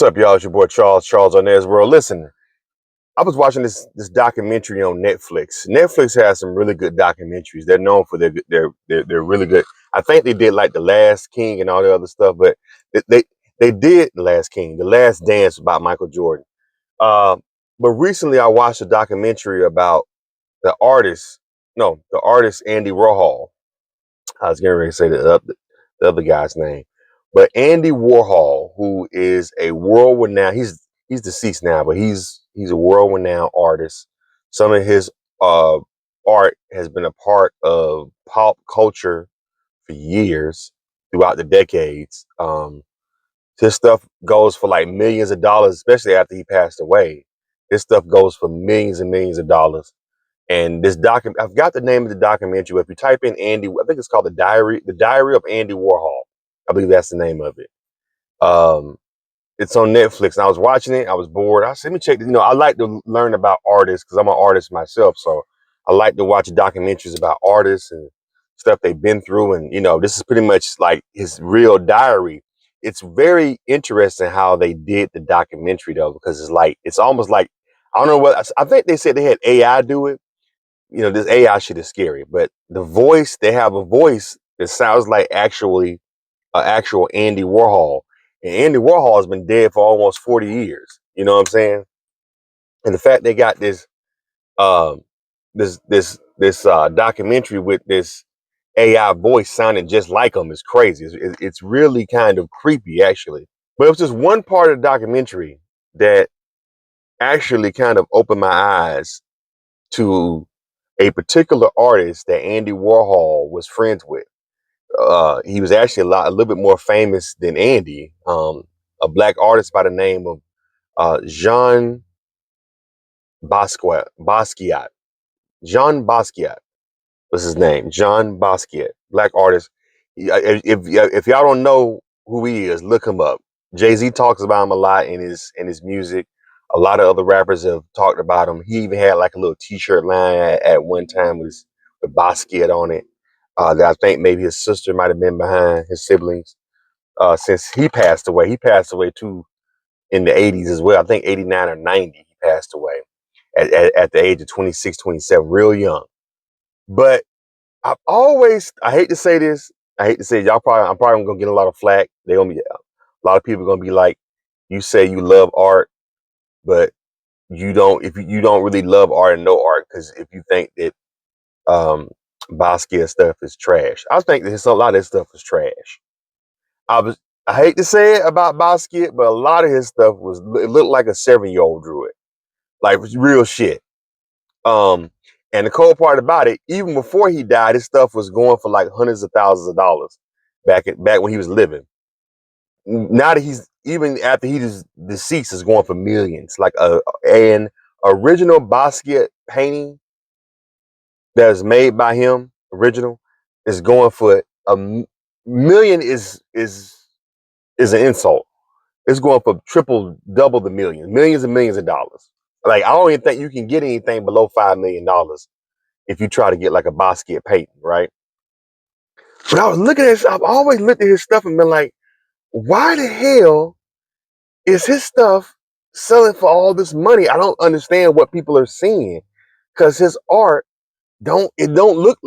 What's up, y'all? It's your boy Charles on Nez World. Listen, I was watching this documentary on Netflix. Netflix has some really good documentaries. They're known for they're really good. I think they did like The Last King and all the other stuff, but they did The Last King, The Last Dance about Michael Jordan. Uh, but recently I watched a documentary about the artist Andy Warhol. I was getting ready to say the other guy's name, but Andy Warhol, who is a world renowned, he's deceased now, but he's a world renowned artist. Some of his uh, art has been a part of pop culture for years, throughout the decades. His stuff goes for like millions of dollars, especially after he passed away. His stuff goes for millions and millions of dollars. And I've got the name of the documentary. If you type in Andy, I think it's called The Diary of Andy Warhol. I believe that's the name of it. Um, it's on Netflix. And I was watching it. I was bored. I said, let me check. I like to learn about artists because I'm an artist myself. So I like to watch documentaries about artists and stuff they've been through. And, this is pretty much like his real diary. It's very interesting how they did the documentary, though, because it's almost like, I don't know what, I think they said they had AI do it. This AI shit is scary, but they have a voice that sounds like actual Andy Warhol. And Andy Warhol has been dead for almost 40 years. You know what I'm saying? And the fact they got um, this documentary with this AI voice sounding just like him is crazy. It's really kind of creepy, actually. But it was just one part of the documentary that actually kind of opened my eyes to a particular artist that Andy Warhol was friends with. He was actually a little bit more famous than Andy. A black artist by the name of Jean Basquiat. Jean Basquiat was his name. Jean Basquiat, black artist. If y'all don't know who he is, look him up. Jay-Z talks about him a lot in his music. A lot of other rappers have talked about him. He even had like a little T-shirt line at one time with Basquiat on it. That I think maybe his sister might have been behind, his siblings. Since he passed away. He passed away too in the 80s as well. I think 89 or 90 he passed away at the age of 26, 27, real young. But I hate to say this, I hate to say it, I'm probably gonna get a lot of flack. A lot of people gonna be like, you say you love art, but you don't really love art and know art, because if you think that um Basquiat stuff is trash. I think that a lot of this stuff is trash. I was I hate to say it about Basquiat, but a lot of his stuff it looked like a 7-year-old drew it. Like, it was real shit. Um, and the cool part about it, even before he died, his stuff was going for like hundreds of thousands of dollars back when he was living. Now that he's even after he's deceased, is going for millions. Like an original Basquiat painting that is made by him, original, is going for million is an insult. It's going for triple, double the millions and millions of dollars. Like, I don't even think you can get anything below $5 million if you try to get like a Basquiat painting, right? But I've always looked at his stuff and been like, why the hell is his stuff selling for all this money? I don't understand what people are seeing, because his art it don't look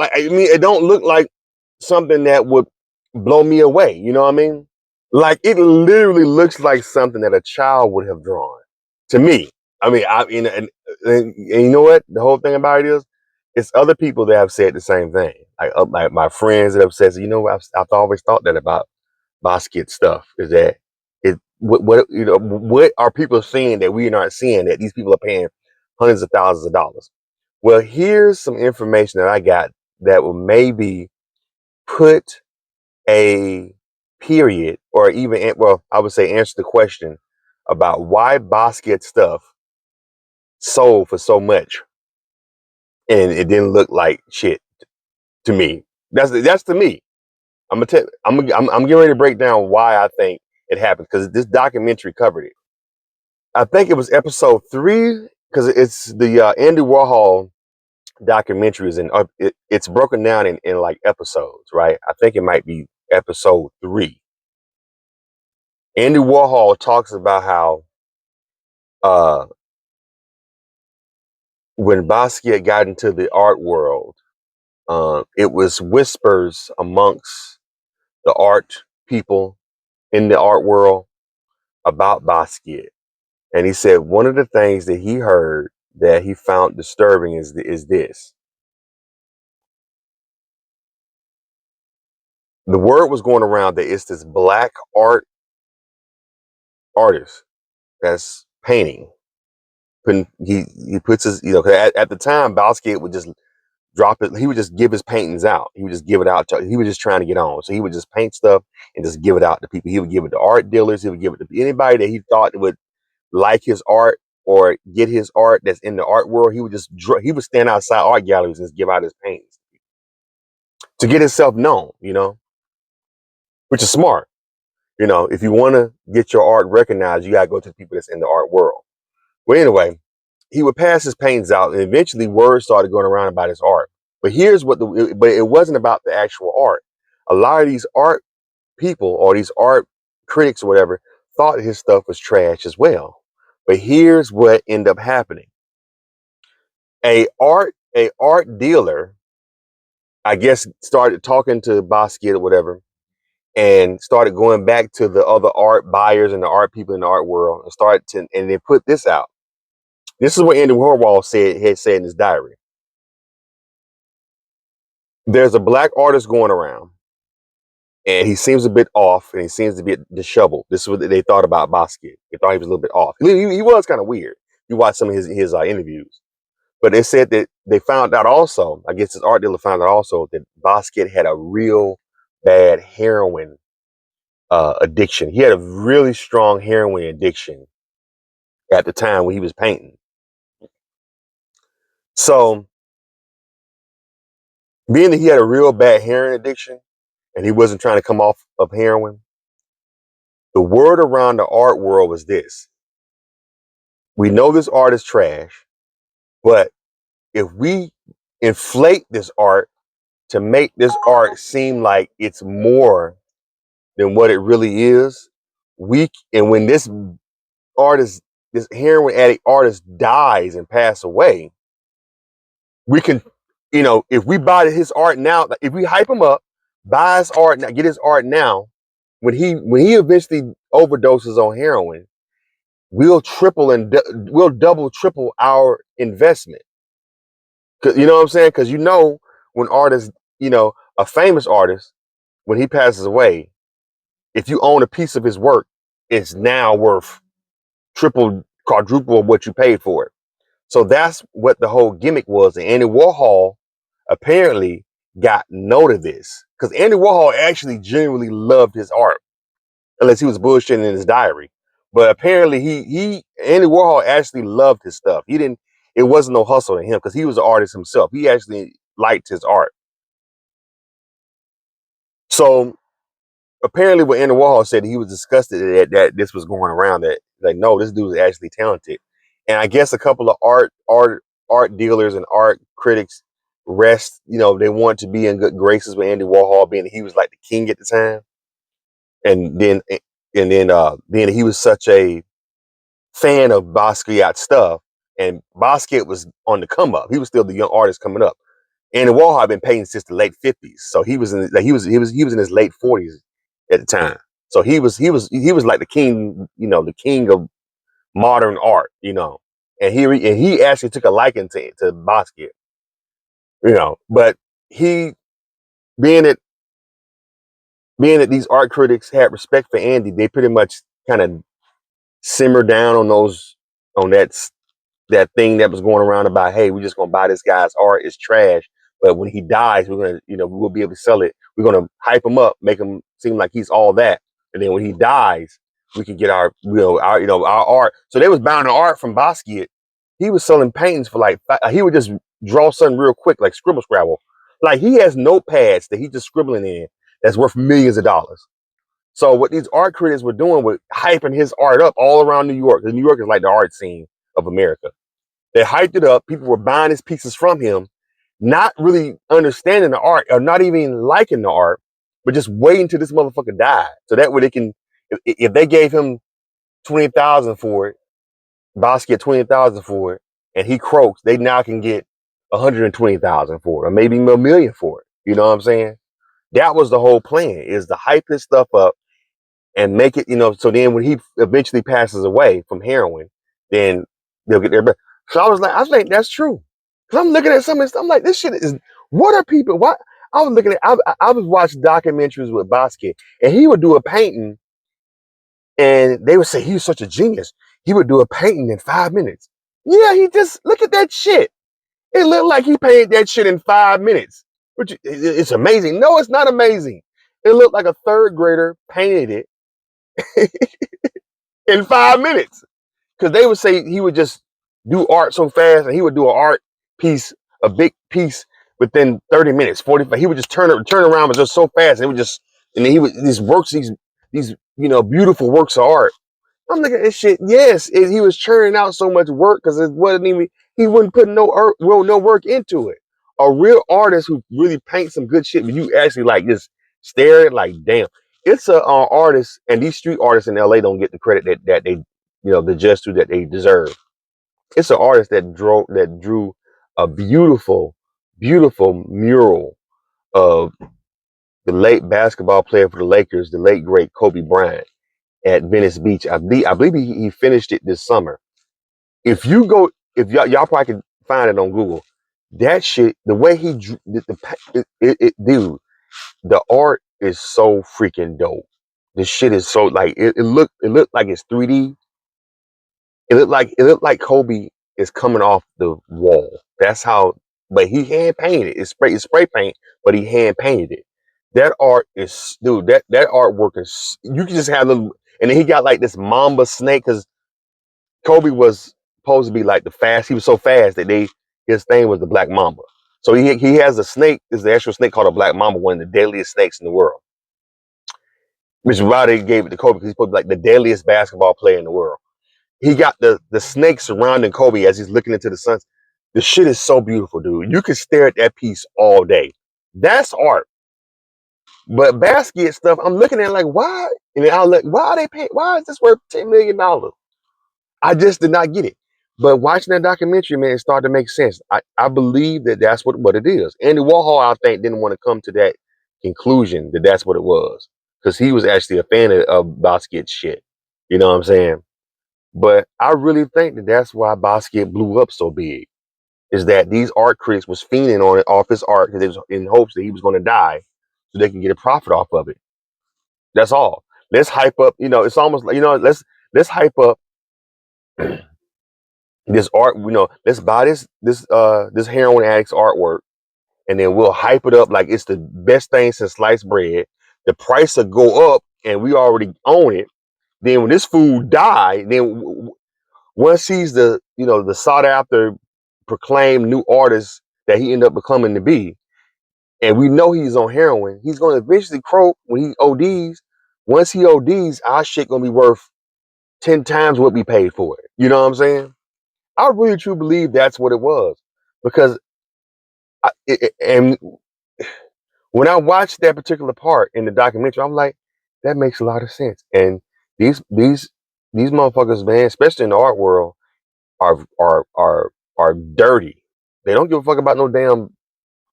like something that would blow me away. You know what I mean? Like, it literally looks like something that a child would have drawn to me. I mean, and you know what? The whole thing about it is, it's other people that have said the same thing. Like my friends that have said, I've always thought that about Basquiat stuff, is that what are people seeing that we are not seeing, that these people are paying hundreds of thousands of dollars? Well, here's some information that I got that will maybe put a period, or even, well, I would say, answer the question about why Basquiat stuff sold for so much and it didn't look like shit to me. That's to me. I'm getting ready to break down why I think it happened, because this documentary covered it. I think it was episode 3, because it's the Andy Warhol documentary is it's broken down in like episodes, right? I think it might be episode 3. Andy Warhol talks about how uh, when Basquiat got into the art world, it was whispers amongst the art people in the art world about Basquiat. And he said one of the things that he heard that he found disturbing is this. The word was going around that it's this black artist that's painting. He puts his, 'cause at the time Basquiat would just drop it. He would just give his paintings out. He would just give it out to. He was just trying to get on, so he would just paint stuff and just give it out to people. He would give it to art dealers. He would give it to anybody that he thought would like his art or get his art that's in the art world. He would just he would stand outside art galleries and just give out his paintings to get himself known. Which is smart. If you want to get your art recognized, you gotta go to the people that's in the art world. Well, anyway, he would pass his paintings out, and eventually word started going around about his art. But but it wasn't about the actual art. A lot of these art people or these art critics or whatever thought his stuff was trash as well. But here's what ended up happening. A art dealer, I guess, started talking to Basquiat or whatever, and started going back to the other art buyers and the art people in the art world and they put this out. This is what Andy Warhol had said in his diary. There's a black artist going around, and he seems a bit off, and he seems to be disheveled. This is what they thought about Basquiat. They thought he was a little bit off. He was kind of weird. You watch some of his interviews, but they said that they found out also. I guess his art dealer found out also that Basquiat had a real bad heroin addiction. He had a really strong heroin addiction at the time when he was painting. So, being that he had a real bad heroin addiction and he wasn't trying to come off of heroin, the word around the art world was this: we know this art is trash, but if we inflate this art to make this art seem like it's more than what it really is, and when artist, this heroin addict artist dies and pass away, we can, if we buy his art now, if we hype him up, buy his art now, get his art now, when he eventually overdoses on heroin, we'll double triple our investment. 'Cause, you know what I'm saying? Because when artists, a famous artist, when he passes away, if you own a piece of his work, it's now worth triple, quadruple of what you paid for it. So that's what the whole gimmick was. And Andy Warhol apparently got note of this because Andy Warhol actually genuinely loved his art, unless he was bullshitting in his diary. But apparently, Andy Warhol actually loved his stuff. He didn't. It wasn't no hustle to him because he was an artist himself. He actually liked his art. So apparently, what Andy Warhol said, he was disgusted that this was going around. That, like, no, this dude is actually talented. And I guess a couple of art dealers and art critics they want to be in good graces with Andy Warhol, being that he was like the king at the time, and then being that he was such a fan of Basquiat stuff, and Basquiat was on the come up. He was still the young artist coming up. Andy Warhol had been painting since the late 50s, so he was in his late 40s at the time. So he was like the king, the king of modern art, and he actually took a liking to Basquiat, but he being that these art critics had respect for Andy, they pretty much kind of simmered down on that thing that was going around about, hey, we're just gonna buy this guy's art, it's trash, but when he dies, we're gonna, we will be able to sell it. We're gonna hype him up, make him seem like he's all that, and then when he dies, we can get our art. So they was buying the art from Basquiat. He was selling paintings for like he would just draw something real quick, like scribble scrabble. Like he has notepads that he's just scribbling in that's worth millions of dollars. So what these art critics were doing was hyping his art up all around New York, because New York is like the art scene of America. They hyped it up. People were buying his pieces from him, not really understanding the art or not even liking the art, but just waiting till this motherfucker died. So that way they can, If they gave him 20,000 for it, Basquiat 20,000 for it, and he croaks, they now can get 120,000 for it, or maybe a million for it. You know what I'm saying? That was the whole plan: is to hype his stuff up and make it, so then when he eventually passes away from heroin, then they'll get their back. So I think that's true. Cause I'm looking at some of this, I'm like, this shit is, what are people, what? I was looking at, I was watching documentaries with Basquiat, and he would do a painting, and they would say he was such a genius. He would do a painting in 5 minutes. Yeah, he just, look at that shit. It looked like he painted that shit in 5 minutes, which it's amazing. No, it's not amazing. It looked like a third grader painted it in 5 minutes. Because they would say he would just do art so fast, and he would do an art piece, a big piece, within 30 minutes, 45. He would just turn around, but just so fast, and it would just, and then he would these beautiful works of art. I'm looking at this shit. Yes, he was churning out so much work because it wasn't even, he wouldn't put no work into it. A real artist who really paints some good shit, but you actually like just stare at it like, damn. It's a artist, and these street artists in LA don't get the credit that they, the gesture that they deserve. It's an artist that drew a beautiful, beautiful mural of the late basketball player for the Lakers, the late great Kobe Bryant, at Venice Beach. I believe he finished it this summer. If you go, if y'all probably can find it on Google. That shit, the way he drew, dude, the art is so freaking dope. The shit is so like it looked like it's 3D. It looked like Kobe is coming off the wall. That's how, but he hand painted it. It's spray paint, but he hand painted it. That art is, dude. That artwork is. You can just have little, and then he got like this mamba snake because Kobe was supposed to be like the fast. He was so fast that his thing was the black mamba. So he has a snake. Is the actual snake called a black mamba, one of the deadliest snakes in the world. Which is why they gave it to Kobe, because he's supposed to be like the deadliest basketball player in the world. He got the snake surrounding Kobe as he's looking into the sun. The shit is so beautiful, dude. You can stare at that piece all day. That's art. But Basquiat stuff, I'm looking at it like, why? And then I'll look, why are they paying? Why is this worth $10 million? I just did not get it. But watching that documentary, man, it started to make sense. I believe that that's what it is. Andy Warhol, I think, didn't want to come to that conclusion that that's what it was, because he was actually a fan of Basquiat shit. You know what I'm saying? But I really think that that's why Basquiat blew up so big. Is that these art critics was fiending on it off his art because it was in hopes that he was going to die, so they can get a profit off of it. That's all. Let's hype up. It's almost like, let's hype up this art. Let's buy this heroin addict's artwork, and then we'll hype it up like it's the best thing since sliced bread. The price will go up, and we already own it. Then when this fool die, then once he's the sought after, proclaimed new artist that he ended up becoming to be, and we know he's on heroin, he's going to eventually croak when he ODs. Once he ODs, our shit going to be worth 10 times what we paid for it. You know what I'm saying? I really truly believe that's what it was, because and when I watched that particular part in the documentary, I'm like, that makes a lot of sense. And these motherfuckers, man, especially in the art world, are dirty. They don't give a fuck about no damn,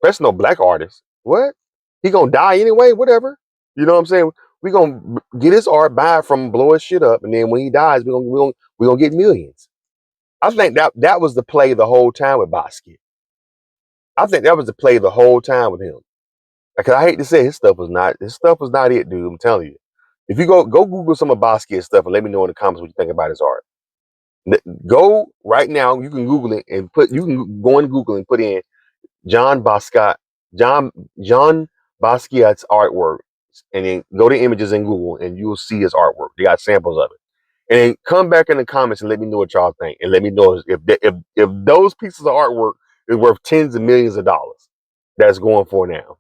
especially no black artist. What? He gonna die anyway? Whatever. You know what I'm saying? We gonna get his art, buy it from him, blow his shit up, and then when he dies, we gonna get millions. I think that was the play the whole time with Basquiat. I think that was the play the whole time with him. Because I hate to say, his stuff was not it, dude. I'm telling you. If you go Google some of Basquiat stuff and let me know in the comments what you think about his art. Go right now. You can Google it and you can go in Google and put in John Basquiat, John Basquiat's artwork, and then go to images in Google and you'll see his artwork. They got samples of it. And then come back in the comments and let me know what y'all think, and let me know if those pieces of artwork is worth tens of millions of dollars. That's going for now.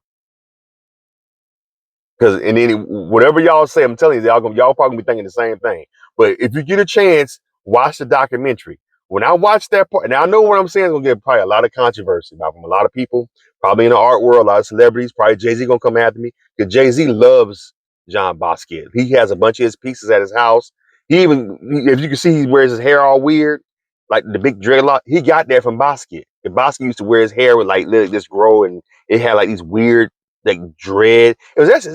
Because and then whatever y'all say, I'm telling you, y'all probably be thinking the same thing. But if you get a chance, watch the documentary. When I watch that part, now I know what I'm saying is gonna get probably a lot of controversy about from a lot of people, probably in the art world, a lot of celebrities, probably Jay-Z gonna come after me. Because Jay-Z loves John Basquiat. He has a bunch of his pieces at his house. If you can see, he wears his hair all weird, like the big dreadlock. He got that from Basquiat. And Basquiat used to wear his hair with like let it just grow, and it had like these weird like dread. It was actually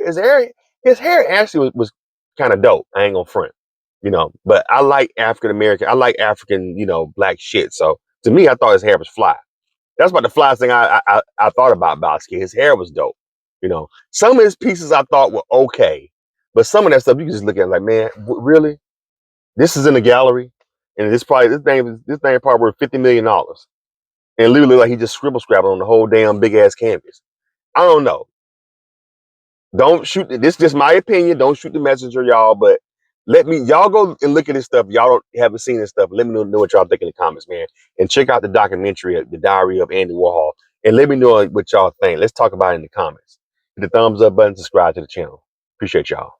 his hair. His hair actually was kind of dope. I ain't gonna front, But I like African American. I like African, black shit. So to me, I thought his hair was fly. That's about the flyest thing I thought about Basquiat. His hair was dope. Some of his pieces I thought were okay, but some of that stuff you can just look at like, man, really? This is in the gallery, and this thing probably worth $50 million, and literally like he just scrabbled on the whole damn big ass canvas. I don't know. Don't shoot. This is just my opinion. Don't shoot the messenger, y'all. But y'all go and look at this stuff. Y'all haven't seen this stuff. Let me know what y'all think in the comments, man. And check out the documentary, The Diary of Andy Warhol, and let me know what y'all think. Let's talk about it in the comments. Hit the thumbs up button, subscribe to the channel. Appreciate y'all.